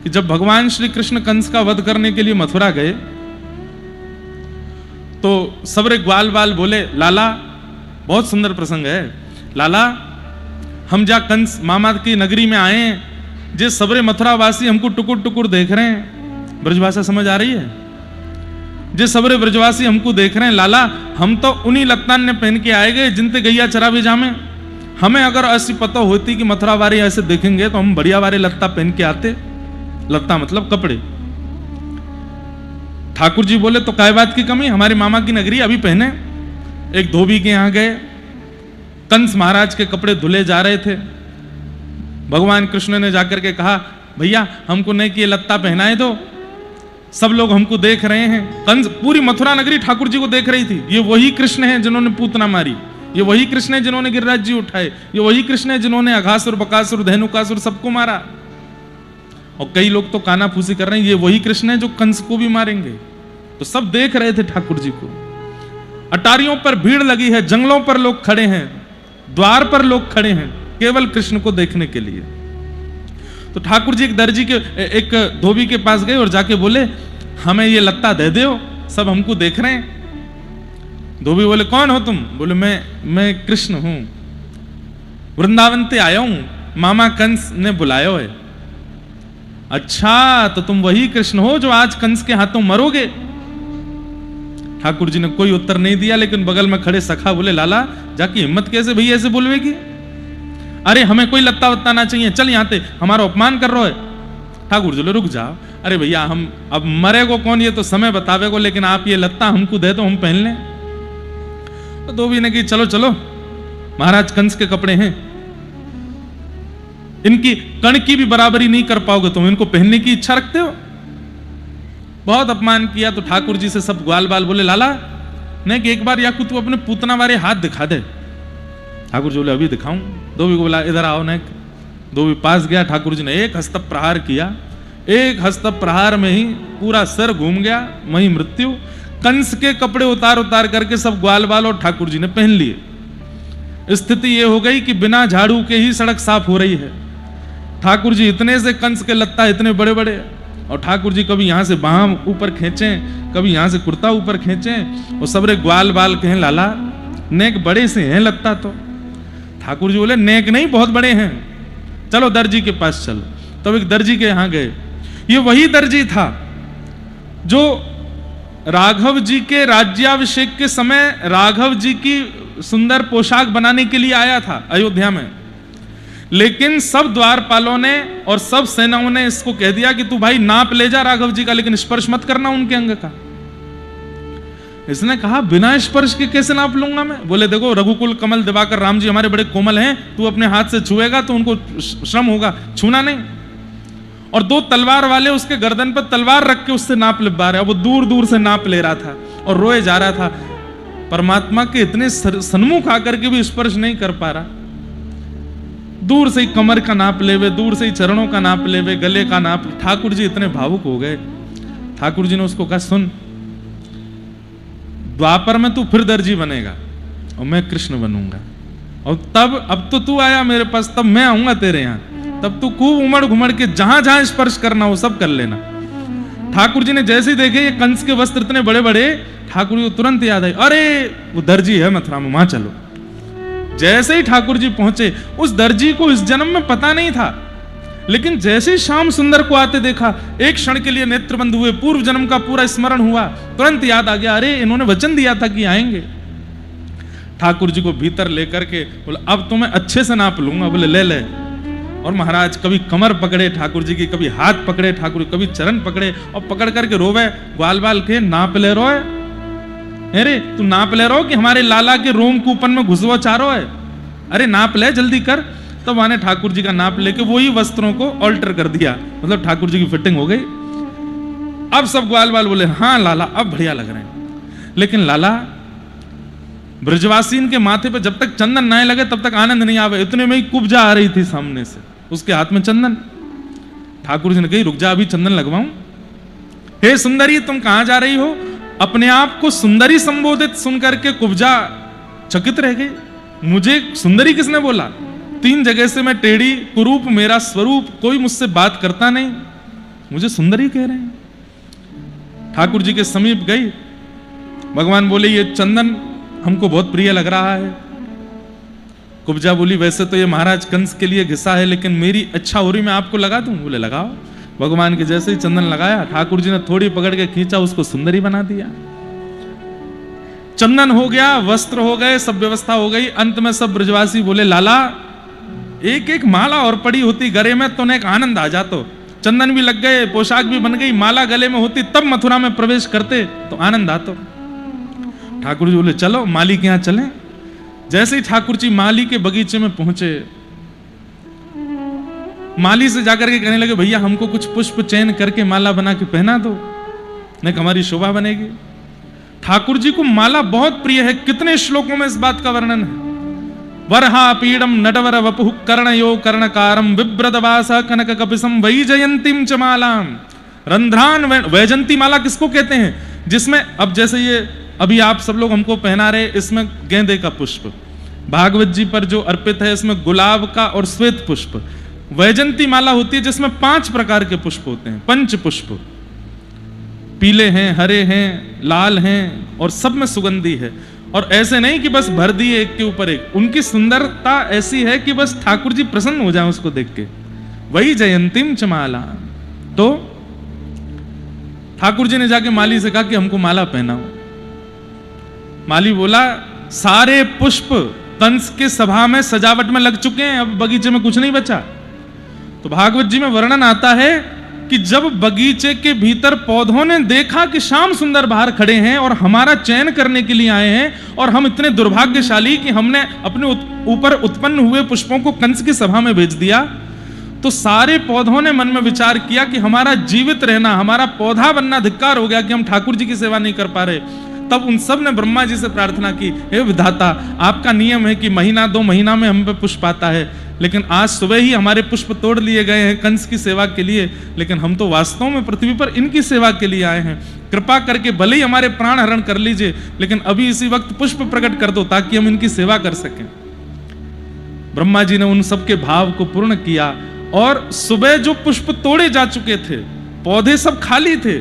कि जब भगवान श्री कृष्ण कंस का वध करने के लिए मथुरा गए तो सबरे ग्वाल बाल बोले, लाला, बहुत सुंदर प्रसंग है, लाला हम जा कंस मामा की नगरी में आए हैं, जे सबरे मथुरा वासी हमको टुकुर टुकुर देख रहे हैं। ब्रजभाषा समझ आ रही है? जे सबरे ब्रजवासी हमको देख रहे हैं, लाला हम तो उन्हीं लत्तान ने पहन के आए गए जिनते गैया चरावे जामे। हमें अगर ऐसी पता होती कि मथुरा वाले ऐसे देखेंगे तो हम बढ़िया वाले लत्ता पहन के आते। लत्ता मतलब कपड़े। ठाकुर जी बोले, तो काय बात की कमी, हमारे मामा की नगरी अभी पहने। एक धोबी के यहां गए, कंस महाराज के कपड़े धुले जा रहे थे। भगवान कृष्ण ने जाकर के कहा, भैया हमको नहीं कि ये लत्ता पहनाए दो, सब लोग हमको देख रहे हैं। कंस, पूरी मथुरा नगरी ठाकुर जी को देख रही थी। ये वही कृष्ण हैं जिन्होंने पूतना मारी, ये वही कृष्ण है जिन्होंने गिरिराज जी उठाए, ये वही कृष्ण है जिन्होंने अघासुर बकासुर धेनुकासुर सबको मारा। और कई लोग तो काना फूसी कर रहे हैं, ये वही कृष्ण है जो कंस को भी मारेंगे। तो सब देख रहे थे ठाकुर जी को। अटारियों पर भीड़ लगी है, जंगलों पर लोग खड़े हैं, द्वार पर लोग खड़े हैं केवल कृष्ण को देखने के लिए। तो ठाकुर जी एक दर्जी के, एक धोबी के पास गए और जाके बोले, हमें ये लत्ता दे दो, सब हमको देख रहे हैं। धोबी बोले, कौन हो तुम? बोले, मैं कृष्ण हूं, वृंदावन से आया हूं, मामा कंस ने बुलाया है। अच्छा, तो तुम वही कृष्ण हो जो आज कंस के हाथों मरोगे? ठाकुर जी ने कोई उत्तर नहीं दिया, लेकिन बगल में खड़े सखा बोले, लाला जाकी हिम्मत कैसे भैया ऐसे बोलवेगी? अरे हमें कोई लत्ता वत्ता ना चाहिए, चल यहाँ पे, हमारा अपमान कर रहा है। ठाकुर जी बोले, रुक जाओ, अरे भैया हम अब मरे को कौन, ये तो समय बतावे को, लेकिन आप ये लत्ता हमको दे दो, हम पहन लें। तो धोबी ने कही, चलो चलो, महाराज कंस के कपड़े हैं, इनकी कण की भी बराबरी नहीं कर पाओगे, तुम इनको पहनने की इच्छा रखते हो? बहुत अपमान किया। तो ठाकुर जी से सब ग्वाल बाल बोले, लाला नहीं कि एक बार या तू अपने पूतना वाले हाथ दिखा दे। ठाकुर जी बोले, अभी दिखाऊं? धोबी को बोला, इधर आओ। न धोबी पास गया, ठाकुर जी ने एक हस्त प्रहार किया, एक हस्त प्रहार में ही पूरा सर घूम गया, वही मृत्यु। कंस के कपड़े उतार उतार करके सब ग्वाल बाल और ठाकुर जी ने पहन लिए। स्थिति ये हो गई कि बिना झाड़ू के ही सड़क साफ हो रही है। ठाकुर जी इतने से कंस के लत्ता इतने बड़े बड़े, और ठाकुर जी कभी यहां से बाह ऊपर खींचें, कभी यहां से कुर्ता ऊपर खींचें, और सबरे ग्वाल बाल कहें, लाला नेक बड़े से हैं लगता। तो ठाकुर जी बोले, नेक नहीं, बहुत बड़े हैं, चलो दर्जी के पास चलो। तब एक दर्जी के यहां गए। ये वही दर्जी था जो राघव जी के राज्याभिषेक के समय राघव जी की सुंदर पोशाक बनाने के लिए आया था अयोध्या में। लेकिन सब द्वारपालों ने और सब सेनाओं ने इसको कह दिया कि तू भाई नाप ले जा राघव जी का, लेकिन स्पर्श मत करना उनके अंग का। इसने कहा, बिना स्पर्श के कैसे नाप लूंगा मैं? बोले, देखो रघुकुल कमल दिवाकर राम जी हमारे बड़े कोमल हैं, तू अपने हाथ से छुएगा तो उनको श्रम होगा, छूना नहीं। और दो तलवार वाले उसके गर्दन पर तलवार रख के उससे नाप लिबा रहे, वो दूर दूर से नाप ले रहा था और रोए जा रहा था। परमात्मा के इतने सन्मुख आकर के भी स्पर्श नहीं कर पा रहा। दूर से ही कमर का नाप लेवे, दूर से ही चरणों का नाप लेवे, गले का नाप। ठाकुर जी इतने भावुक हो गए। ठाकुर जी ने उसको कहा, सुन, द्वापर में तू फिर दर्जी बनेगा और मैं कृष्ण बनूंगा, और तब अब तो तू आया मेरे पास, तब मैं आऊंगा तेरे यहां, तब तू खूब उमड़ घुमड़ के जहां जहां स्पर्श करना हो सब कर लेना। ठाकुर जी ने जैसे ही देखे ये कंस के वस्त्र इतने बड़े बड़े, ठाकुर जी को तुरंत याद आई, अरे वो दर्जी है मथुरा में, वहां चलो। जैसे ही ठाकुर जी पहुंचे, उस दर्जी को इस जन्म में पता नहीं था, लेकिन जैसे ही श्याम सुंदर को आते देखा, एक क्षण के लिए नेत्र बंद हुए, पूर्व जन्म का पूरा स्मरण हुआ, तुरंत याद आ गया, अरे इन्होंने वचन दिया था कि आएंगे। ठाकुर जी को भीतर लेकर के बोले, अब तुम्हें अच्छे से नाप लूंगा। बोले, ले ले। और महाराज कभी कमर पकड़े ठाकुर जी की, कभी हाथ पकड़े ठाकुर, कभी चरण पकड़े, और पकड़ करके रोवे, ग्वाल बाल के नाप ले रोए, अरे तू नाप ले रहो कि हमारे लाला के रोम कूपन में घुसवा चारो है, अरे नाप ले जल्दी कर। तब आने ठाकुर जी का नाप लेके वही वस्त्रों को ऑल्टर कर दिया, मतलब ठाकुर जी की फिटिंग हो गई। अब सब ग्वाल बाल बोले, हाँ लाला अब बढ़िया लग रहे हैं। लेकिन लाला, ब्रजवासीन के माथे पे जब तक चंदन ना लगे तब तक आनंद नहीं आवे। इतने में ही कुब्जा आ रही थी सामने से, उसके हाथ में चंदन। ठाकुर जी ने कही, रुक जा, अभी चंदन लगवाऊं। हे सुंदरी, तुम कहां जा रही हो? अपने आप को सुंदरी संबोधित सुनकर के कुब्जा चकित रह गई। मुझे सुंदरी किसने बोला? 3 जगह से मैं टेढ़ी, कुरूप मेरा स्वरूप, कोई मुझसे बात करता नहीं। मुझे सुंदरी कह रहे हैं। ठाकुर जी के समीप गई, भगवान बोले ये चंदन हमको बहुत प्रिय लग रहा है। कुब्जा बोली वैसे तो ये महाराज कंस के लिए घिसा है, लेकिन मेरी अच्छा हो रही, मैं आपको लगा दूं। बोले लगाओ। भगवान के जैसे ही चंदन लगाया, ठाकुर जी ने थोड़ी पकड़ के खींचा, उसको सुंदरी बना दिया। चंदन हो गया, वस्त्र हो गए, सब व्यवस्था हो गई। अंत में सब ब्रजवासी बोले लाला एक एक माला और पड़ी होती गले में तो एक आनंद आ जातो। चंदन भी लग गए, पोशाक भी बन गई, माला गले में होती, तब मथुरा में प्रवेश करते तो आनंद आतो। ठाकुर जी बोले चलो माली के यहां चलें। जैसे ही ठाकुर जी माली के बगीचे में पहुंचे, माली से जाकर के कहने लगे भैया हमको कुछ पुष्प चयन करके माला बना के पहना दो, नहीं हमारी शोभा बनेगी। ठाकुर जी को माला बहुत प्रिय है। कितने श्लोकों में इस बात का वर्णन है। वरहा पीडम नटवर वपुः कर्णयो कर्णकारम बिभ्रदवास कनक कपिसम वैजयंतीम च मालाम। रंध्रान वैजंती माला किसको कहते हैं? जिसमें अब जैसे ये अभी आप सब लोग हमको पहना रहे, इसमें गेंदे का पुष्प, भागवत जी पर जो अर्पित है इसमें गुलाब का और श्वेत पुष्प। वैजंती माला होती है जिसमें 5 प्रकार के पुष्प होते हैं, 5 पुष्प, पीले हैं, हरे हैं, लाल हैं और सब में सुगंधी है। और ऐसे नहीं कि बस भर दिए एक के ऊपर एक, उनकी सुंदरता ऐसी है कि बस ठाकुर जी प्रसन्न हो जाए उसको देख के। वही जयंतीम च माला। तो ठाकुर जी ने जाके माली से कहा कि हमको माला पहनाओ। माली बोला सारे पुष्प कंस के सभा में सजावट में लग चुके हैं, अब बगीचे में कुछ नहीं बचा। तो भागवत जी में वर्णन आता है कि जब बगीचे के भीतर पौधों ने देखा कि श्याम सुंदर बाहर खड़े हैं और हमारा चयन करने के लिए आए हैं, और हम इतने दुर्भाग्यशाली कि हमने अपने ऊपर उत्पन्न हुए पुष्पों को कंस की सभा में भेज दिया, तो सारे पौधों ने मन में विचार किया कि हमारा जीवित रहना, हमारा पौधा बनना धिक्कार हो गया कि हम ठाकुर जी की सेवा नहीं कर पा रहे। तब उन सब ने ब्रह्मा जी से प्रार्थना की, हे विधाता आपका नियम है कि महीना 2 महीना में हम पे पुष्प आता है, लेकिन आज सुबह ही हमारे पुष्प तोड़ लिए गए हैं कंस की सेवा के लिए, लेकिन हम तो वास्तव में पृथ्वी पर इनकी सेवा के लिए आए हैं। कृपा करके भले ही हमारे प्राण हरण कर लीजिए, लेकिन अभी इसी वक्त पुष्प प्रकट कर दो ताकि हम इनकी सेवा कर सकें। ब्रह्मा जी ने उन सबके भाव को पूर्ण किया और सुबह जो पुष्प तोड़े जा चुके थे, पौधे सब खाली थे,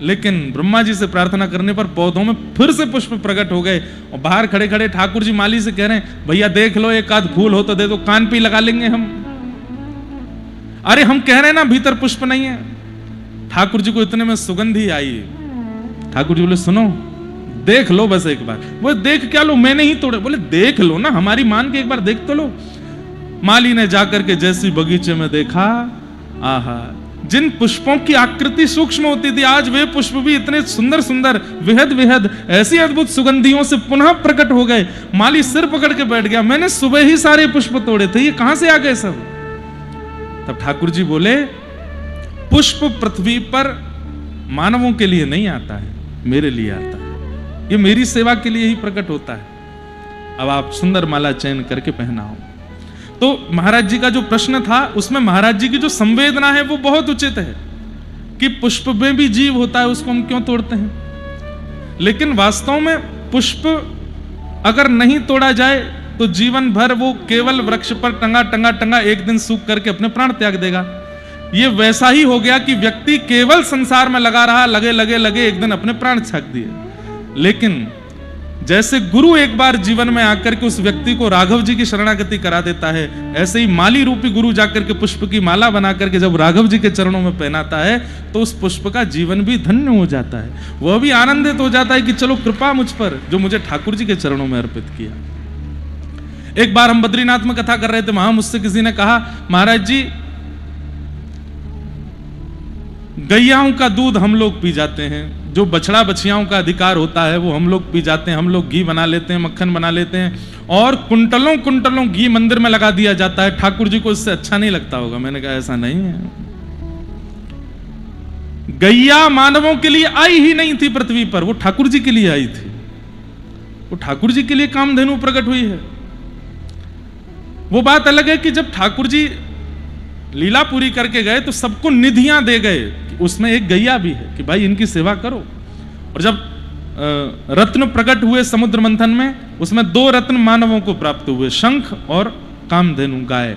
लेकिन ब्रह्मा जी से प्रार्थना करने पर पौधों में फिर से पुष्प प्रकट हो गए। और बाहर खड़े खड़े ठाकुर जी माली से कह रहे हैं भैया देख लो एक आध फूल हो तो दे दो, कान पे लगा लेंगे हम। अरे हम कह रहे हैं ना भीतर पुष्प नहीं है। ठाकुर जी को इतने में सुगंधी आई। ठाकुर जी बोले सुनो देख लो बस एक बार। वो देख क्या लो, मैंने ही तोड़े। बोले देख लो ना, हमारी मान के एक बार देख तो लो। माली ने जाकर के जैसी बगीचे में देखा, आहा, जिन पुष्पों की आकृति सूक्ष्म होती थी आज वे पुष्प भी इतने सुंदर सुंदर विहद विहद ऐसी अद्भुत सुगंधियों से पुनः प्रकट हो गए। माली सिर पकड़ के बैठ गया, मैंने सुबह ही सारे पुष्प तोड़े थे, ये कहां से आ गए सब? तब ठाकुर जी बोले पुष्प पृथ्वी पर मानवों के लिए नहीं आता है, मेरे लिए आता है, ये मेरी सेवा के लिए ही प्रकट होता है। अब आप सुंदर माला चयन करके पहनाओ। तो महाराज जी का जो प्रश्न था उसमें महाराज जी की जो संवेदना है वो बहुत उचित है कि पुष्प में भी जीव होता है, उसको हम क्यों तोड़ते हैं। लेकिन वास्तव में पुष्प अगर नहीं तोड़ा जाए तो जीवन भर वो केवल वृक्ष पर टंगा टंगा टंगा एक दिन सूख करके अपने प्राण त्याग देगा। ये वैसा ही हो गया कि व्यक्ति केवल संसार में लगा रहा, लगे लगे लगे एक दिन अपने प्राण त्याग दिए। लेकिन जैसे गुरु एक बार जीवन में आकर के उस व्यक्ति को राघव जी की शरणागति करा देता है, ऐसे ही माली रूपी गुरु जाकर के पुष्प की माला बना करके जब राघव जी के चरणों में पहनाता है तो उस पुष्प का जीवन भी धन्य हो जाता है। वह भी आनंदित हो जाता है कि चलो कृपा मुझ पर जो मुझे ठाकुर जी के चरणों में अर्पित किया। एक बार हम बद्रीनाथ में कथा कर रहे थे, वहां मुझसे किसी ने कहा महाराज जी गैयाओं का दूध हम लोग पी जाते हैं, जो बछड़ा बछियाओं का अधिकार होता है वो हम लोग पी जाते हैं, हम लोग घी बना लेते हैं, मक्खन बना लेते हैं और कुंटलों कुंटलों घी मंदिर में लगा दिया जाता है, ठाकुर जी को इससे अच्छा नहीं लगता होगा। मैंने कहा ऐसा नहीं है। गैया मानवों के लिए आई ही नहीं थी पृथ्वी पर, वो ठाकुर जी के लिए आई थी, वो ठाकुर जी के लिए कामधेनु प्रकट हुई है। वो बात अलग है कि जब ठाकुर जी लीला पूरी करके गए तो सबको निधियां दे गए, उसमें एक गैया भी है कि भाई इनकी सेवा करो। और जब रत्न प्रकट हुए समुद्र मंथन में, उसमें 2 रत्न मानवों को प्राप्त हुए, शंख और कामधेनु गाय।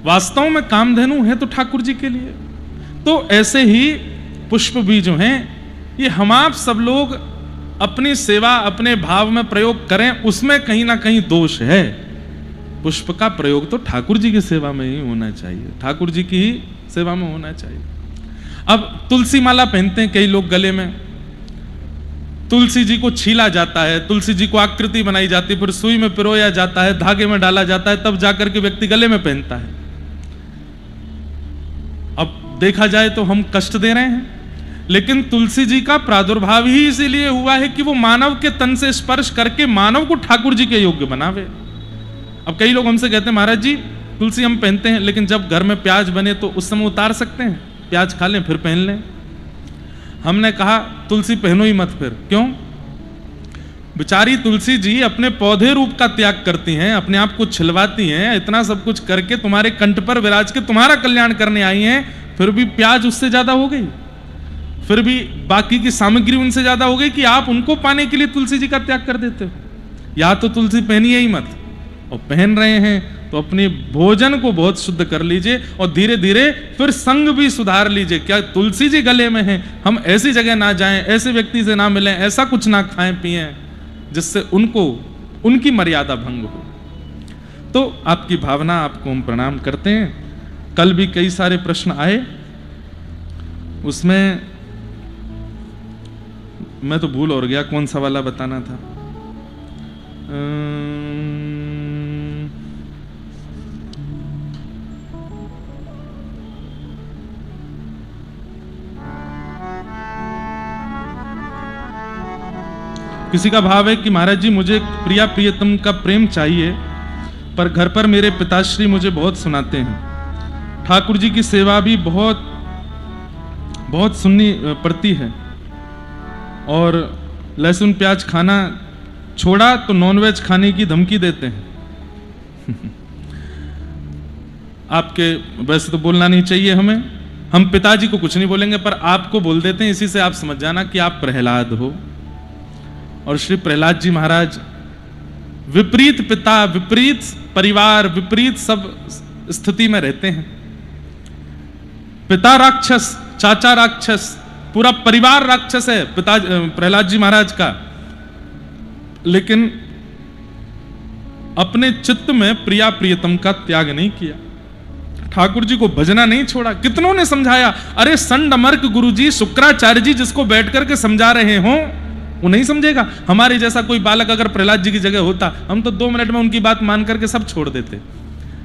वास्तव में कामधेनु है तो ठाकुर जी के लिए। तो ऐसे ही पुष्प भी जो हैं, ये हम आप सब लोग अपनी सेवा अपने भाव में प्रयोग करें, उसमें कहीं ना कहीं दोष है। पुष्प का प्रयोग तो ठाकुर जी की सेवा में ही होना चाहिए, ठाकुर जी की ही सेवा में होना चाहिए। अब तुलसी माला पहनते हैं कई लोग गले में, तुलसी जी को छीला जाता है, तुलसी जी को आकृति बनाई जाती है, फिर सुई में पिरोया जाता है, धागे में डाला जाता है, तब जाकर के व्यक्ति गले में पहनता है। अब देखा जाए तो हम कष्ट दे रहे हैं, लेकिन तुलसी जी का प्रादुर्भाव ही इसीलिए हुआ है कि वो मानव के तन से स्पर्श करके मानव को ठाकुर जी के योग्य बनावे। अब कई लोग हमसे कहते हैं महाराज जी तुलसी हम पहनते हैं, लेकिन जब घर में प्याज बने तो उस समय उतार सकते हैं, प्याज खा लें फिर पहन लें। हमने कहा तुलसी पहनो ही मत फिर। क्यों? बेचारी तुलसी जी अपने पौधे रूप का त्याग करती हैं, अपने आप को छिलवाती हैं, इतना सब कुछ करके तुम्हारे कंठ पर विराज के तुम्हारा कल्याण करने आई हैं, फिर भी प्याज उससे ज्यादा हो गई, फिर भी बाकी की सामग्री उनसे ज्यादा हो गई कि आप उनको पाने के लिए तुलसी जी का त्याग कर देते हो। या तो तुलसी पहनिए ही मत, और पहन रहे हैं तो अपने भोजन को बहुत शुद्ध कर लीजिए और धीरे धीरे फिर संग भी सुधार लीजिए। क्या तुलसी जी गले में है, हम ऐसी जगह ना जाएं, ऐसे व्यक्ति से ना मिलें, ऐसा कुछ ना खाएं पिएं जिससे उनको उनकी मर्यादा भंग हो। तो आपकी भावना, आपको हम प्रणाम करते हैं। कल भी कई सारे प्रश्न आए, उसमें मैं तो भूल और गया कौन सा वाला बताना था। किसी का भाव है कि महाराज जी मुझे प्रिया प्रियतम का प्रेम चाहिए, पर घर पर मेरे पिताश्री मुझे बहुत सुनाते हैं। ठाकुर जी की सेवा भी बहुत बहुत सुननी पड़ती है, और लहसुन प्याज खाना छोड़ा तो नॉनवेज खाने की धमकी देते हैं। आपके वैसे तो बोलना नहीं चाहिए हमें, हम पिताजी को कुछ नहीं बोलेंगे, पर आपको बोल देते हैं। इसी से आप समझ जाना कि आप प्रहलाद हो। और श्री प्रहलाद जी महाराज विपरीत पिता, विपरीत परिवार, विपरीत सब स्थिति में रहते हैं। पिता राक्षस, चाचा राक्षस, पूरा परिवार राक्षस है पिता प्रहलाद जी महाराज का, लेकिन अपने चित्त में प्रिया प्रियतम का त्याग नहीं किया, ठाकुर जी को भजना नहीं छोड़ा। कितनों ने समझाया, अरे संडमर्क गुरु जी, शुक्राचार्य जी जिसको बैठ करके समझा रहे हो वो नहीं समझेगा। हमारे जैसा कोई बालक अगर प्रहलाद जी की जगह होता, हम तो 2 मिनट में उनकी बात मान करके सब छोड़ देते।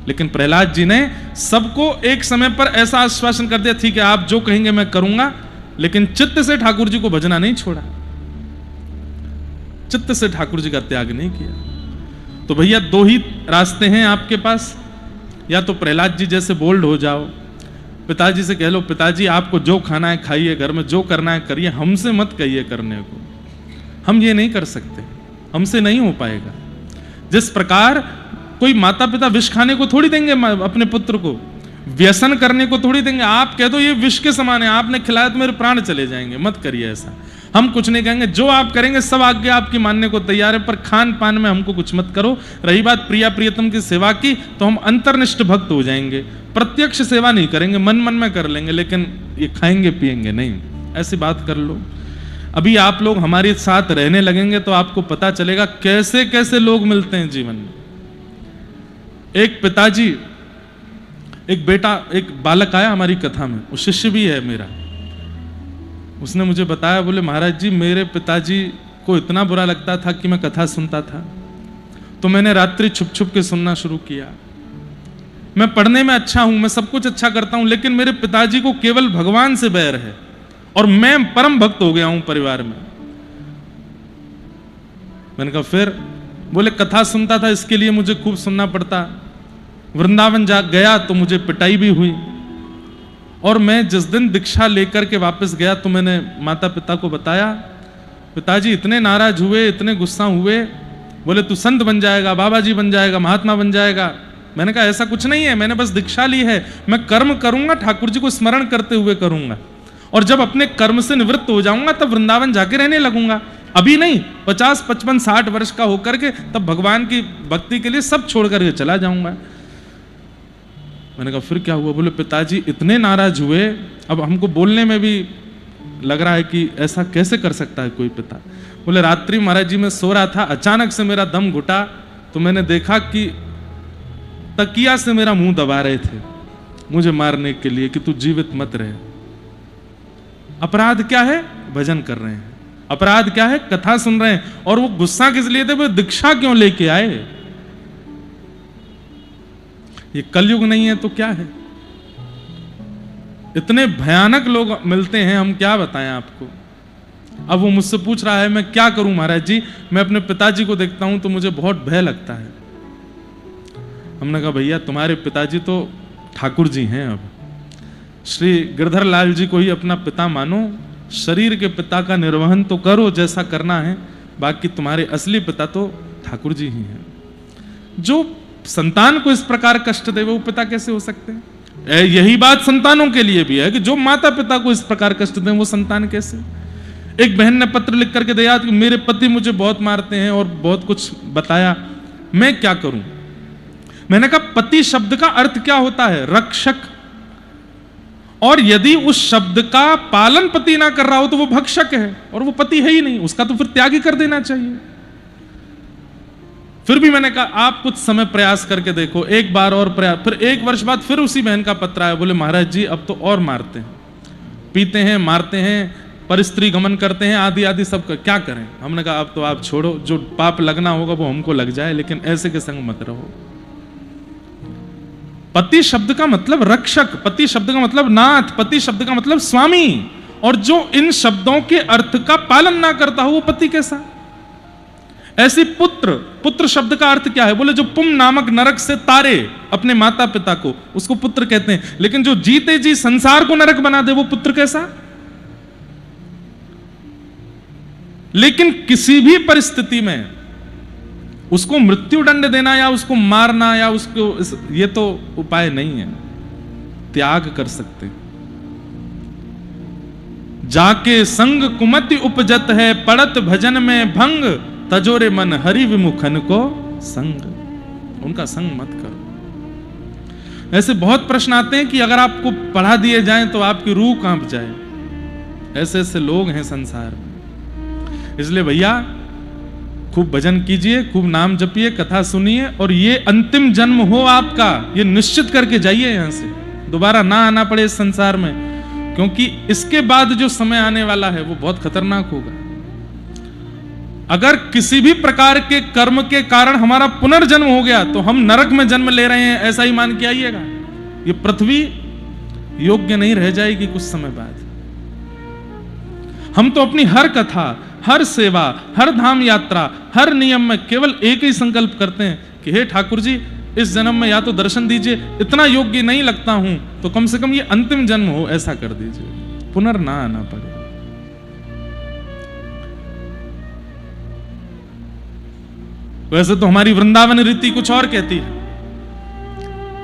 लेकिन प्रहलाद जी ने सबको एक समय पर ऐसा आश्वासन कर दिया, ठीक है आप जो कहेंगे मैं करूंगा, लेकिन चित्त से ठाकुर जी को भजना नहीं छोड़ा, चित्त से ठाकुर जी का त्याग नहीं किया। तो भैया 2 ही रास्ते हैं आपके पास, या तो प्रहलाद जी जैसे बोल्ड हो जाओ, पिताजी से कह लो पिताजी आपको जो खाना है खाइए, घर में जो करना है करिए, हमसे मत कहिए करने को, हम ये नहीं कर सकते, हमसे नहीं हो पाएगा। जिस प्रकार कोई माता पिता विष खाने को थोड़ी देंगे अपने पुत्र को, व्यसन करने को थोड़ी देंगे। आप कह दो ये विष के समान है, आपने खिलाया तो मेरे प्राण चले जाएंगे, मत करिए ऐसा। हम कुछ नहीं कहेंगे, जो आप करेंगे सब आज्ञा आपकी मानने को तैयार है, पर खान पान में हमको कुछ मत करो। रही बात प्रिया प्रियतम की सेवा की, तो हम अंतर्निष्ठ भक्त हो जाएंगे, प्रत्यक्ष सेवा नहीं करेंगे, मन मन में कर लेंगे, लेकिन ये खाएंगे पिएंगे नहीं, ऐसी बात कर लो। अभी आप लोग हमारे साथ रहने लगेंगे तो आपको पता चलेगा कैसे कैसे लोग मिलते हैं जीवन में। एक पिताजी, एक बेटा, एक बालक आया हमारी कथा में, वो शिष्य भी है मेरा। उसने मुझे बताया, बोले महाराज जी मेरे पिताजी को इतना बुरा लगता था कि मैं कथा सुनता था, तो मैंने रात्रि छुप छुप के सुनना शुरू किया। मैं पढ़ने में अच्छा हूं, मैं सब कुछ अच्छा करता हूं, लेकिन मेरे पिताजी को केवल भगवान से बैर है, और मैं परम भक्त हो गया हूं परिवार में। मैंने कहा फिर? बोले कथा सुनता था इसके लिए मुझे खूब सुनना पड़ता, वृंदावन जा गया तो मुझे पिटाई भी हुई, और मैं जिस दिन दीक्षा लेकर के वापस गया तो मैंने माता पिता को बताया, पिताजी इतने नाराज हुए, इतने गुस्सा हुए, बोले तू संत बन जाएगा, बाबा जी बन जाएगा, महात्मा बन जाएगा। मैंने कहा ऐसा कुछ नहीं है, मैंने बस दीक्षा ली है, मैं कर्म करूंगा, ठाकुर जी को स्मरण करते हुए करूंगा, और जब अपने कर्म से निवृत्त हो जाऊंगा तब वृंदावन जाके रहने लगूंगा। अभी नहीं, 50, 55, 60 वर्ष का होकर के तब भगवान की भक्ति के लिए सब छोड़ करके चला जाऊंगा। मैंने कहा फिर क्या हुआ? बोले पिताजी इतने नाराज हुए, अब हमको बोलने में भी लग रहा है कि ऐसा कैसे कर सकता है कोई पिता। बोले रात्रि महाराज जी मैं सो रहा था, अचानक से मेरा दम घुटा, तो मैंने देखा कि तकिया से मेरा मुंह दबा रहे थे मुझे मारने के लिए कि तू जीवित मत रहे। अपराध क्या है? भजन कर रहे हैं। अपराध क्या है? कथा सुन रहे हैं। और वो गुस्सा किस लिए थे? वो दीक्षा क्यों लेके आए? ये कलयुग नहीं है तो क्या है? इतने भयानक लोग मिलते हैं, हम क्या बताएं आपको। अब वो मुझसे पूछ रहा है मैं क्या करूं महाराज जी, मैं अपने पिताजी को देखता हूं तो मुझे बहुत भय लगता है। हमने कहा भैया तुम्हारे पिताजी तो ठाकुर जी हैं, अब श्री गिरधर लाल जी को ही अपना पिता मानो, शरीर के पिता का निर्वहन तो करो जैसा करना है, बाकी तुम्हारे असली पिता तो ठाकुर जी ही हैं। जो संतान को इस प्रकार कष्ट दे वो पिता कैसे हो सकते हैं? यही बात संतानों के लिए भी है कि जो माता पिता को इस प्रकार कष्ट दें वो संतान कैसे? एक बहन ने पत्र लिख करके दिया कि मेरे पति मुझे बहुत मारते हैं और बहुत कुछ बताया, मैं क्या करूं? मैंने कहा पति शब्द का अर्थ क्या होता है? रक्षक। और यदि उस शब्द का पालन पति ना कर रहा हो तो वो भक्षक है, और वो पति है ही नहीं, उसका तो फिर त्याग ही कर देना चाहिए। फिर भी मैंने कहा आप कुछ समय प्रयास करके देखो, एक बार और प्रयास। फिर 1 वर्ष बाद फिर उसी बहन का पत्र आया, बोले महाराज जी अब तो और मारते हैं, पीते हैं, मारते हैं, परिस्त्री गमन करते हैं, आदि आदि सब कर, क्या करें? हमने कहा अब तो आप छोड़ो, जो पाप लगना होगा वो हमको लग जाए, लेकिन ऐसे के संग मत रहो। पति शब्द का मतलब रक्षक, पति शब्द का मतलब नाथ, पति शब्द का मतलब स्वामी, और जो इन शब्दों के अर्थ का पालन ना करता हो वो पति कैसा? ऐसी पुत्र, पुत्र शब्द का अर्थ क्या है? बोले जो पुम नामक नरक से तारे अपने माता पिता को, उसको पुत्र कहते हैं। लेकिन जो जीते जी संसार को नरक बना दे वो पुत्र कैसा? लेकिन किसी भी परिस्थिति में उसको मृत्यु दंड देना या उसको मारना या उसको, ये तो उपाय नहीं है। त्याग कर सकते। जाके संग कुमति उपजत है, पड़त भजन में भंग, तजोरे मन हरि विमुखन को संग। उनका संग मत करो। ऐसे बहुत प्रश्न आते हैं कि अगर आपको पढ़ा दिए जाएं तो आपकी रूह कांप जाए। ऐसे ऐसे लोग हैं संसार में। इसलिए भैया खूब भजन कीजिए, खूब नाम जपिए, कथा सुनिए, और ये अंतिम जन्म हो आपका, ये निश्चित करके जाइए यहां से, दोबारा ना आना पड़े इस संसार में। क्योंकि इसके बाद जो समय आने वाला है वो बहुत खतरनाक होगा। अगर किसी भी प्रकार के कर्म के कारण हमारा पुनर्जन्म हो गया तो हम नरक में जन्म ले रहे हैं ऐसा ही मान के आइएगा। ये पृथ्वी योग्य नहीं रह जाएगी कुछ समय बाद। हम तो अपनी हर कथा, हर सेवा, हर धाम यात्रा, हर नियम में केवल एक ही संकल्प करते हैं कि हे ठाकुर जी इस जन्म में या तो दर्शन दीजिए, इतना योग्य नहीं लगता हूं तो कम से कम ये अंतिम जन्म हो ऐसा कर दीजिए, पुनर्ना आना पड़े। वैसे तो हमारी वृंदावन रीति कुछ और कहती है।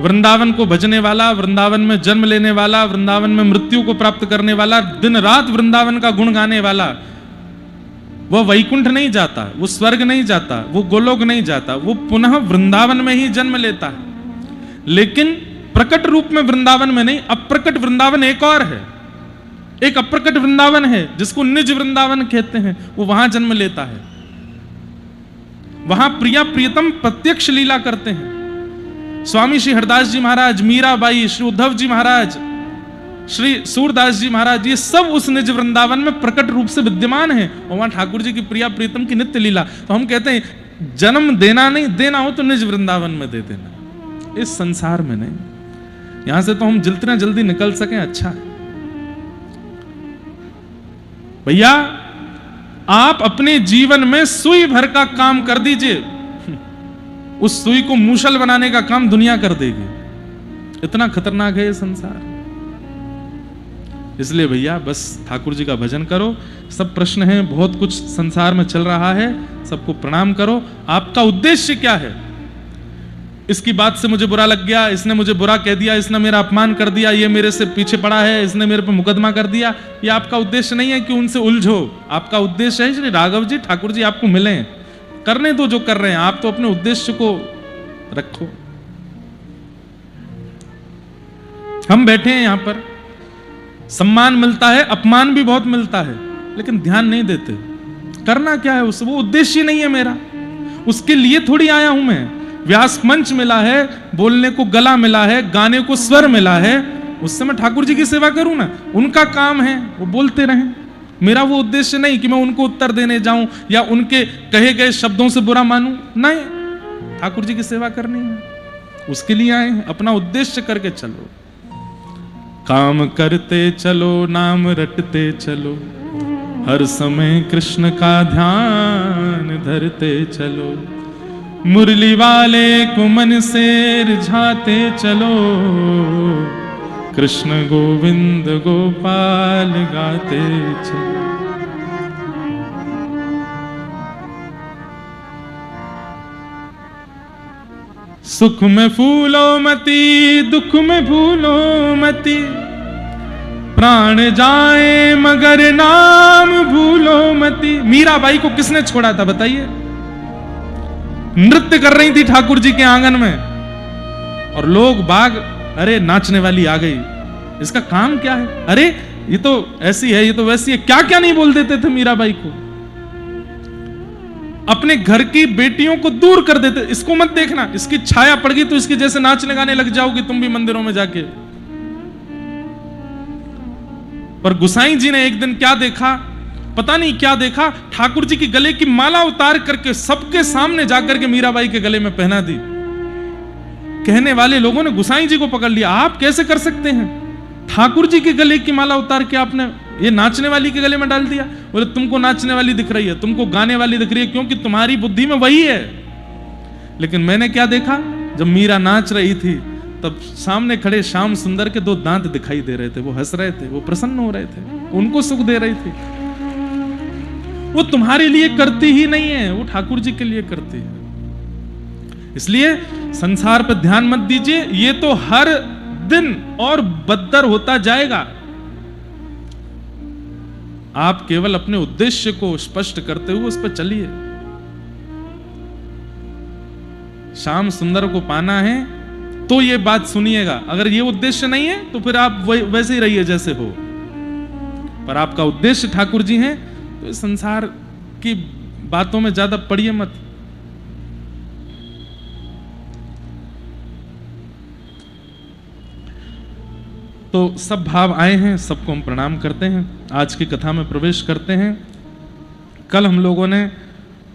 वृंदावन को भजने वाला, वृंदावन में जन्म लेने वाला, वृंदावन में मृत्यु को प्राप्त करने वाला, दिन रात वृंदावन का गुण गाने वाला, वह वैकुंठ नहीं जाता, वो स्वर्ग नहीं जाता, वो गोलोक नहीं जाता, वो पुनः वृंदावन में ही जन्म लेता है। लेकिन प्रकट रूप में वृंदावन में नहीं, अप्रकट वृंदावन एक और है। एक अप्रकट वृंदावन है जिसको निज वृंदावन कहते हैं, वो वहां जन्म लेता है। वहां प्रिया प्रियतम प्रत्यक्ष लीला करते हैं। स्वामी श्री हरदास जी महाराज, मीराबाई, श्री उद्धव जी महाराज, श्री सूरदास जी महाराज, ये सब उस निज वृंदावन में प्रकट रूप से विद्यमान है। और वहां ठाकुर जी की प्रिया प्रीतम की नित्य लीला। तो हम कहते हैं जन्म देना नहीं, देना हो तो निज वृंदावन में दे देना, इस संसार में नहीं। यहां से तो हम जितना जल्दी निकल सकें अच्छा है। भैया आप अपने जीवन में सुई भर का काम कर दीजिए, उस सुई को मूसल बनाने का काम दुनिया कर देगी। इतना खतरनाक है ये संसार। इसलिए भैया बस ठाकुर जी का भजन करो। सब प्रश्न हैं, बहुत कुछ संसार में चल रहा है, सबको प्रणाम करो। आपका उद्देश्य क्या है? इसकी बात से मुझे बुरा लग गया, इसने मुझे बुरा कह दिया, इसने मेरा अपमान कर दिया, ये मेरे से पीछे पड़ा है, इसने मेरे पे मुकदमा कर दिया, ये आपका उद्देश्य नहीं है कि उनसे उलझो। आपका उद्देश्य है श्री राघव जी ठाकुर जी आपको मिलें, करने दो जो कर रहे हैं। आप तो अपने उद्देश्य को रखो। हम बैठे हैं यहां पर, सम्मान मिलता है, अपमान भी बहुत मिलता है, लेकिन ध्यान नहीं देते। करना क्या है उस, वो उद्देश्य नहीं है मेरा, उसके लिए थोड़ी आया हूं मैं। व्यास मंच मिला है, बोलने को गला मिला है, गाने को स्वर मिला है, उससे मैं ठाकुर जी की सेवा करूं ना। उनका काम है वो बोलते रहें, मेरा वो उद्देश्य नहीं कि मैं उनको उत्तर देने जाऊं या उनके कहे गए शब्दों से बुरा मानूं। नहीं, ठाकुर जी की सेवा करनी है, उसके लिए आए हैं। अपना उद्देश्य करके चलो, काम करते चलो, नाम रटते चलो, हर समय कृष्ण का ध्यान धरते चलो, मुरली वाले को मन से रिझाते चलो, कृष्ण गोविंद गोपाल गाते चलो। सुख में फूलो मती, दुख में भूलो मती, प्राण जाए मगर नाम भूलो मती। मीराबाई को किसने छोड़ा था बताइए? नृत्य कर रही थी ठाकुर जी के आंगन में, और लोग बाग, अरे नाचने वाली आ गई, इसका काम क्या है? अरे ये तो ऐसी है, ये तो वैसी है, क्या क्या नहीं बोल देते थे मीराबाई को। अपने घर की बेटियों को दूर कर देते, इसको मत देखना, इसकी छाया पड़ गई तो इसके जैसे नाचने गाने लग जाओगी तुम भी मंदिरों में जाके। पर गुसाई जी ने एक दिन क्या देखा, पता नहीं क्या देखा, ठाकुर जी की गले की माला उतार करके सबके सामने जाकर के मीराबाई के गले में पहना दी। कहने वाले लोगों ने गुसाई जी को पकड़ लिया, आप कैसे कर सकते हैं? ठाकुर जी के गले की माला उतार के आपने ये नाचने वाली के गले में डाल दिया। बोले तुमको नाचने वाली दिख रही है, तुमको गाने वाली दिख रही है, क्योंकि तुम्हारी बुद्धि में वही है। लेकिन मैंने क्या देखा, जब मीरा नाच रही थी तब सामने खड़े श्याम सुंदर के दो दांत दिखाई दे रहे थे, वो हंस रहे थे, वो प्रसन्न हो रहे थे, उनको सुख दे रही थी। वो तुम्हारे लिए करती ही नहीं है, वो ठाकुर जी के लिए करती है। इसलिए संसार पर ध्यान मत दीजिए, ये तो हर दिन और बदतर होता जाएगा। आप केवल अपने उद्देश्य को स्पष्ट करते हुए उस पर चलिए। श्याम सुंदर को पाना है तो ये बात सुनिएगा, अगर ये उद्देश्य नहीं है तो फिर आप वैसे ही रहिए जैसे हो। पर आपका उद्देश्य ठाकुर जी हैं तो इस संसार की बातों में ज्यादा पड़िए मत। तो सब भाव आए हैं, सबको हम प्रणाम करते हैं। आज की कथा में प्रवेश करते हैं। कल हम लोगों ने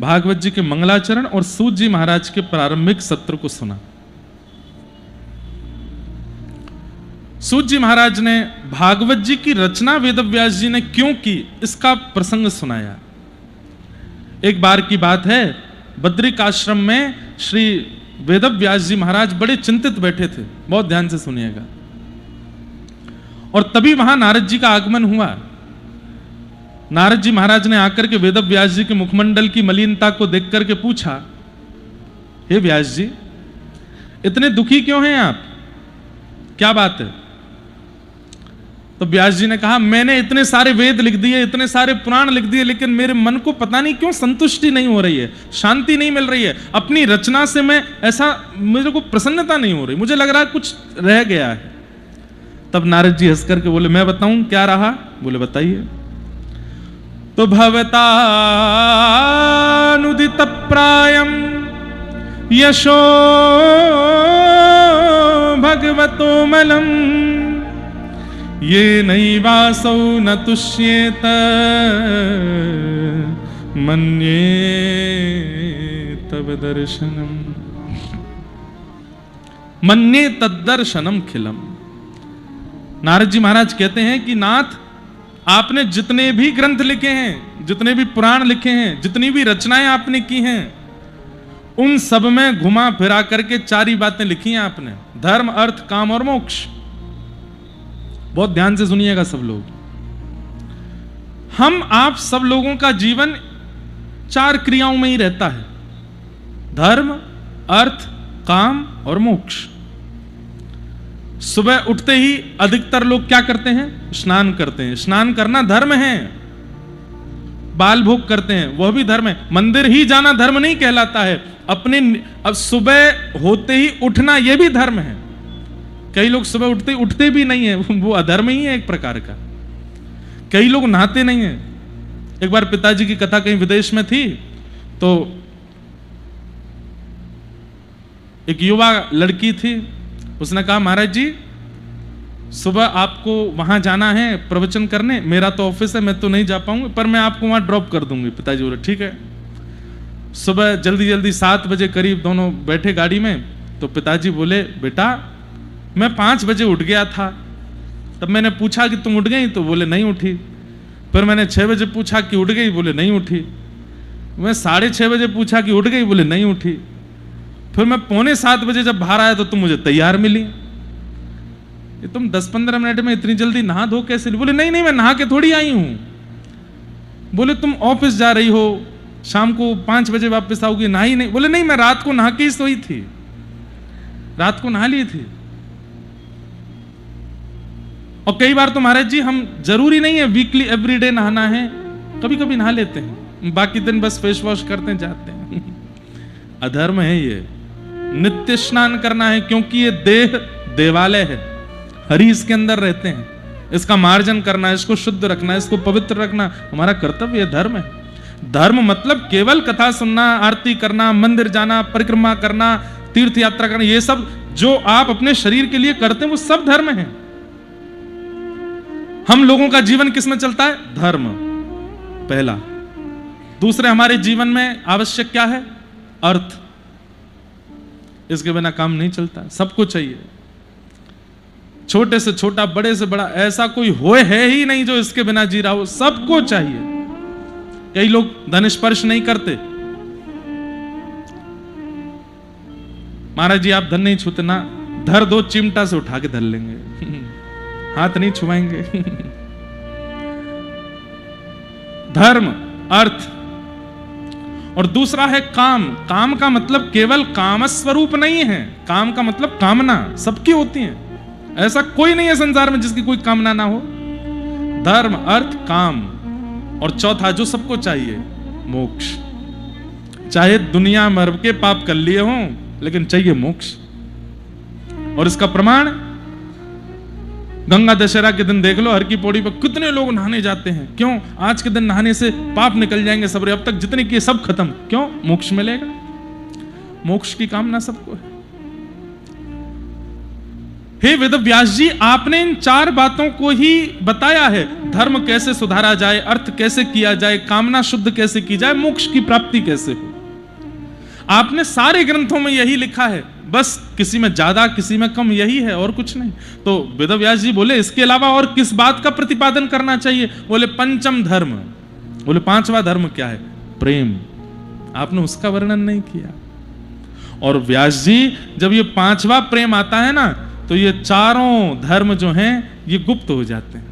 भागवत जी के मंगलाचरण और सूत जी महाराज के प्रारंभिक सत्र को सुना। सूत जी महाराज ने भागवत जी की रचना वेदव्यास जी ने क्यों की, इसका प्रसंग सुनाया। एक बार की बात है, बद्रिक आश्रम में श्री वेदव्यास जी महाराज बड़े चिंतित बैठे थे, बहुत ध्यान से सुनिएगा। और तभी वहां नारद जी का आगमन हुआ। नारद जी महाराज ने आकर के वेदव्यास जी के मुखमंडल की मलिनता को देख करके पूछा, हे व्यास जी, इतने दुखी क्यों हैं आप, क्या बात है? तो व्यास जी ने कहा, मैंने इतने सारे वेद लिख दिए, इतने सारे पुराण लिख दिए, लेकिन मेरे मन को पता नहीं क्यों संतुष्टि नहीं हो रही है, शांति नहीं मिल रही है। अपनी रचना से मैं ऐसा, मेरे को प्रसन्नता नहीं हो रही, मुझे लग रहा है कुछ रह गया है। तब नारद जी हंस करके बोले, मैं बताऊं क्या रहा? बोले बताइए। तो भवतानुदित प्रायम यशो भगवतो मलम ये नैवासौ न तुष्येत मन्ये तव दर्शनम मन्ये तद्दर्शनम खिलम। नारद जी महाराज कहते हैं कि नाथ, आपने जितने भी ग्रंथ लिखे हैं, जितने भी पुराण लिखे हैं, जितनी भी रचनाएं आपने की हैं, उन सब में घुमा फिरा करके चार ही बातें लिखी हैं आपने, धर्म, अर्थ, काम और मोक्ष। बहुत ध्यान से सुनिएगा सब लोग। हम आप सब लोगों का जीवन चार क्रियाओं में ही रहता है, धर्म, अर्थ, काम और मोक्ष। सुबह उठते ही अधिकतर लोग क्या करते हैं? स्नान करते हैं। स्नान करना धर्म है। बाल भोग करते हैं, वह भी धर्म है। मंदिर ही जाना धर्म नहीं कहलाता है। अपने अब सुबह होते ही उठना, यह भी धर्म है। कई लोग सुबह उठते भी नहीं है, वो अधर्म ही है एक प्रकार का। कई लोग नहाते नहीं है। एक बार पिताजी की कथा कहीं विदेश में थी, तो एक युवा लड़की थी, उसने कहा महाराज जी सुबह आपको वहां जाना है प्रवचन करने, मेरा तो ऑफिस है, मैं तो नहीं जा पाऊंगी, पर मैं आपको वहां ड्रॉप कर दूंगी। पिताजी बोले ठीक है। सुबह जल्दी जल्दी 7 बजे करीब दोनों बैठे गाड़ी में, तो पिताजी बोले बेटा मैं 5 बजे उठ गया था। तब मैंने पूछा कि तुम उठ गई, तो बोले नहीं उठी। फिर मैंने 6 बजे पूछा कि उठ गई, बोले नहीं उठी। मैं 6:30 बजे पूछा कि उठ गई, बोले नहीं उठी। फिर मैं 6:45 बजे जब बाहर आया तो तुम मुझे तैयार मिली। ये तुम 10-15 मिनट में इतनी जल्दी नहा धो कैसे? बोले नहीं नहीं, मैं नहा के थोड़ी आई हूं। बोले तुम ऑफिस जा रही हो, शाम को 5 बजे वापस आओगी, नहाई नहीं? बोले नहीं, मैं रात को नहा के ही सोई थी, रात को नहा ली थी। और कई बार तो महाराज जी हम जरूरी नहीं है वीकली एवरीडे नहाना है, कभी कभी नहा लेते हैं, बाकी दिन बस फेस वॉश करते हैं, जाते हैं। अधर्म है ये। नित्य स्नान करना है, क्योंकि ये देह देवालय है, हरि इसके अंदर रहते हैं, इसका मार्जन करना है, इसको शुद्ध रखना है, इसको पवित्र रखना हमारा कर्तव्य है, धर्म है। धर्म मतलब केवल कथा सुनना, आरती करना, मंदिर जाना, परिक्रमा करना, तीर्थ यात्रा करना, ये सब जो आप अपने शरीर के लिए करते हैं वो सब धर्म है। हम लोगों का जीवन किस में चलता है? धर्म पहला। दूसरे हमारे जीवन में आवश्यक क्या है? अर्थ। इसके बिना काम नहीं चलता, सबको चाहिए। छोटे से छोटा, बड़े से बड़ा, ऐसा कोई होए है ही नहीं जो इसके बिना जी रहा हो, सबको चाहिए। कई लोग धन स्पर्श नहीं करते। महाराज जी आप धन नहीं छूते ना, धर दो, चिमटा से उठा के धर लेंगे, हाथ नहीं छुआएंगे। धर्म, अर्थ। और दूसरा है काम। काम का मतलब केवल काम स्वरूप नहीं है, काम का मतलब कामना सबकी होती है, ऐसा कोई नहीं है संसार में जिसकी कोई कामना ना हो। धर्म, अर्थ, काम। और चौथा जो सबको चाहिए, मोक्ष। चाहे दुनिया मर के पाप कर लिए हों, लेकिन चाहिए मोक्ष। और इसका प्रमाण गंगा दशहरा के दिन देख लो, हर की पौड़ी पर कितने लोग नहाने जाते हैं। क्यों? आज के दिन नहाने से पाप निकल जाएंगे सबरे, अब तक जितने किए सब खत्म। क्यों? मोक्ष मिलेगा। मोक्ष की कामना सबको है। हे वेदव्यास जी, आपने इन 4 बातों को ही बताया है। धर्म कैसे सुधारा जाए, अर्थ कैसे किया जाए, कामना शुद्ध कैसे की जाए, मोक्ष की प्राप्ति कैसे हो। आपने सारे ग्रंथों में यही लिखा है, बस किसी में ज्यादा किसी में कम, यही है और कुछ नहीं। तो वेदव्यास जी बोले इसके अलावा और किस बात का प्रतिपादन करना चाहिए? बोले पंचम धर्म। बोले 5वां धर्म क्या है? प्रेम। आपने उसका वर्णन नहीं किया। और व्यास जी जब ये 5वां प्रेम आता है ना, तो ये चारों धर्म जो हैं ये गुप्त हो जाते हैं।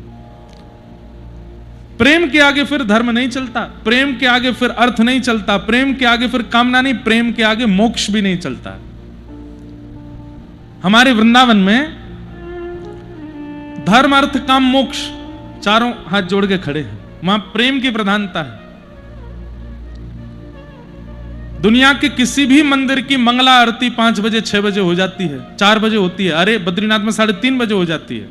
प्रेम के आगे फिर धर्म नहीं चलता, प्रेम के आगे फिर अर्थ नहीं चलता, प्रेम के आगे फिर कामना नहीं, प्रेम के आगे मोक्ष भी नहीं चलता। हमारे वृंदावन में धर्म, अर्थ, काम, मोक्ष चारों हाथ जोड़ के खड़े हैं। वहां प्रेम की प्रधानता है। दुनिया के किसी भी मंदिर की मंगला आरती 5 बजे 6 बजे हो जाती है, 4 बजे होती है। अरे बद्रीनाथ में 3:30 बजे हो जाती है।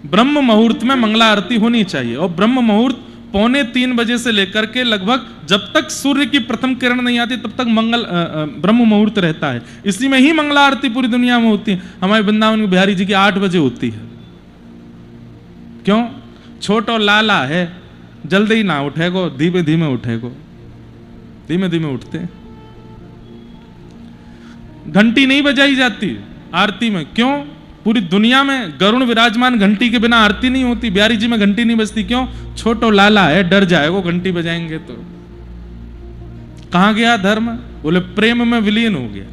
ब्रह्म मुहूर्त में मंगला आरती होनी चाहिए। और ब्रह्म मुहूर्त 2:45 बजे से लेकर के लगभग जब तक सूर्य की प्रथम किरण नहीं आती तब तक ब्रह्म मुहूर्त रहता है। इसी में ही मंगला आरती पूरी दुनिया में होती है। हमारे वृंदावन बिहारी जी की 8 बजे होती है। क्यों? छोटो लाला है, जल्दी ना उठेगो, धीमे धीमे उठेगो। धीमे धीमे उठते हैं। घंटी नहीं बजाई जाती आरती में। क्यों? पूरी दुनिया में गरुण विराजमान, घंटी के बिना आरती नहीं होती। बिहारी जी में घंटी नहीं बजती। क्यों? छोटो लाला है, डर जाएगो घंटी बजाएंगे तो। कहां गया धर्म? बोले प्रेम में विलीन हो गया।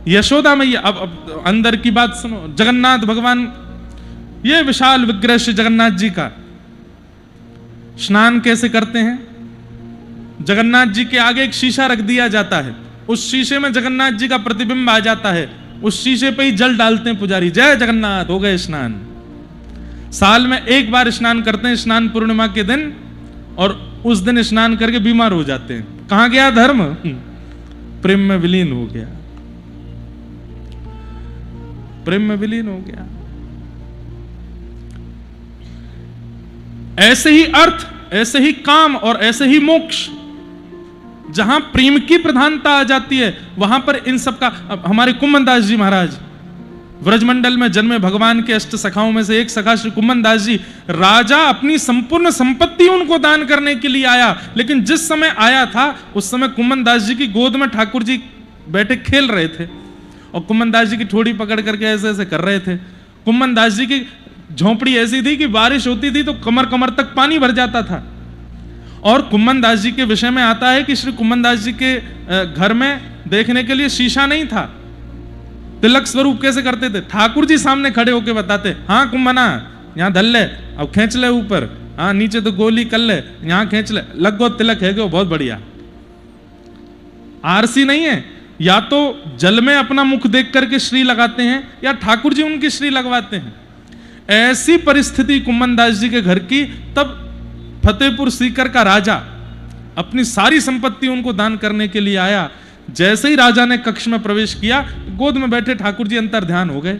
यशोदा मैया, अब अंदर की बात सुनो। जगन्नाथ भगवान, ये विशाल विग्रह श्री जगन्नाथ जी का स्नान कैसे करते हैं? जगन्नाथ जी के आगे एक शीशा रख दिया जाता है, उस शीशे में जगन्नाथ जी का प्रतिबिंब आ जाता है, उस शीशे पे ही जल डालते हैं पुजारी, जय जगन्नाथ, हो गए स्नान। साल में एक बार स्नान करते हैं, स्नान पूर्णिमा के दिन, और उस दिन स्नान करके बीमार हो जाते हैं। कहां गया धर्म? प्रेम में विलीन हो गया। प्रेम में विलीन हो गया। ऐसे ही अर्थ, ऐसे ही काम और ऐसे ही मोक्ष, जहां प्रेम की प्रधानता आ जाती है वहां पर इन सब का। हमारे कुम्मन दास जी महाराज व्रजमंडल में जन्मे भगवान के अष्ट सखाओं में से एक सखा श्री कुम्मन दास जी, राजा अपनी संपूर्ण संपत्ति उनको दान करने के लिए आया, लेकिन जिस समय आया था उस समय कुम्मन दास जी की गोद में ठाकुर जी बैठे खेल रहे थे और कुम्मन दास जी की ठोड़ी पकड़ करके ऐसे ऐसे कर रहे थे। कुम्मन दास जी की झोंपड़ी ऐसी थी कि बारिश होती थी तो कमर कमर तक पानी भर जाता था। और कुम्मन दास जी के विषय में आता है कि श्री कुम्मन दास जी के घर में देखने के लिए शीशा नहीं था। तिलक स्वरूप कैसे करते थे? ठाकुर जी सामने खड़े होके बताते, हाँ कुम्मना यहाँ धल ले, अब खींच ले ऊपर, हाँ नीचे तो गोली कर ले, यहाँ खींच ले, लग गो तिलक है, बहुत बढ़िया। आरसी नहीं है, या तो जल में अपना मुख देख करके श्री लगाते हैं या ठाकुर जी उनकी श्री लगवाते हैं। ऐसी परिस्थिति कुम्मन दास जी के घर की। तब फतेहपुर सीकर का राजा अपनी सारी संपत्ति उनको दान करने के लिए आया। जैसे ही राजा ने कक्ष में प्रवेश किया, गोद में बैठे ठाकुर जी अंतर ध्यान हो गए।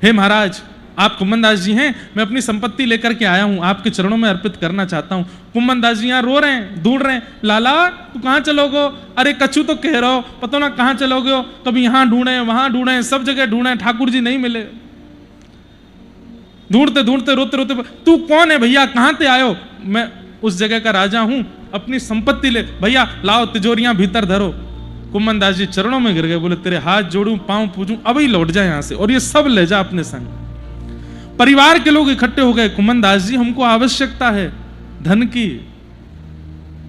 हे महाराज, आप कुम्मन दास जी हैं, मैं अपनी संपत्ति लेकर के आया हूं, आपके चरणों में अर्पित करना चाहता हूं। कुम्मन दास जी यहां रो रहे हैं, ढूंढ रहे हैं, लाला तू कहां चलोगे? अरे कछु तो कह रहो, पता ना कहां चलोगे हो, कभी यहां ढूंढे वहां ढूंढे, सब जगह ढूंढे, ठाकुर जी नहीं मिले। ढूंढते ढूंढते रोते रोते, तू कौन है भैया, कहां से आयो? मैं उस जगह का राजा हूं, अपनी संपत्ति ले, भैया लाओ तिजोरियां भीतर धरो। कुम्मन दास जी चरणों में गिर गए, बोले तेरे हाथ जोड़ूं, पांव पूजूं, अभी लौट जाए यहां से और ये सब ले जा अपने संग। परिवार के लोग इकट्ठे हो गए, कुम्मन दास जी हमको आवश्यकता है धन की,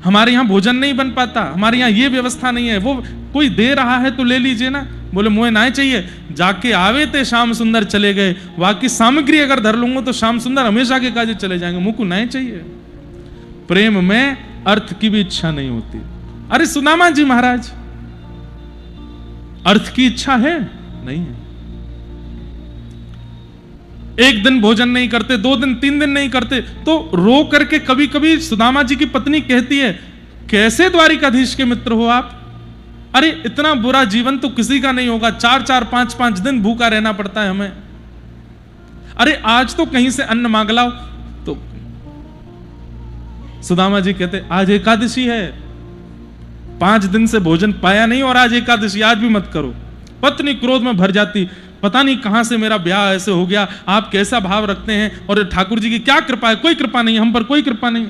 हमारे यहां भोजन नहीं बन पाता, हमारे यहां ये व्यवस्था नहीं है, वो कोई दे रहा है तो ले लीजिए ना। बोले मुझे ना चाहिए, जाके आवे थे श्याम सुंदर चले गए, बाकी सामग्री अगर धर लूंगा तो श्याम सुंदर हमेशा के काजे चले जाएंगे, मुझको ना चाहिए। प्रेम में अर्थ की भी इच्छा नहीं होती। अरे सुदामा जी महाराज, अर्थ की इच्छा है नहीं है, एक दिन भोजन नहीं करते, 2 दिन 3 दिन नहीं करते, तो रो करके कभी कभी सुदामा जी की पत्नी कहती है, कैसे द्वारिकाधीश के मित्र हो आप? अरे इतना बुरा जीवन तो किसी का नहीं होगा, 4-4 5-5 दिन भूखा रहना पड़ता है हमें। अरे आज तो कहीं से अन्न मांग लाओ। तो सुदामा जी कहते, आज एकादशी है, 5 दिन से भोजन पाया नहीं और आज एकादशी, आज भी मत करो। पत्नी क्रोध में भर जाती, पता नहीं कहां से मेरा ब्याह ऐसे हो गया, आप कैसा भाव रखते हैं, और ठाकुर जी की क्या कृपा है? कोई कृपा नहीं, हम पर कोई कृपा नहीं।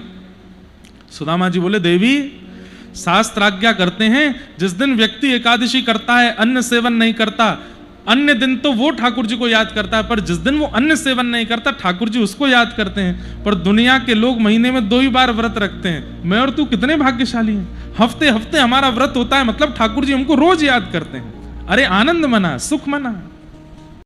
सुदामा जी बोले, देवी शास्त्र आज्ञा करते हैं, जिस दिन व्यक्ति एकादशी करता है, अन्न सेवन नहीं करता, अन्य दिन तो वो ठाकुर जी को याद करता है, पर जिस दिन वो अन्न सेवन नहीं करता, ठाकुर जी उसको याद करते हैं। पर दुनिया के लोग महीने में 2 ही बार व्रत रखते हैं, मैं और तू कितने भाग्यशाली हैं, हफ्ते हफ्ते हमारा व्रत होता है, मतलब ठाकुर जी हमको रोज याद करते हैं। अरे आनंद मना, सुख मना।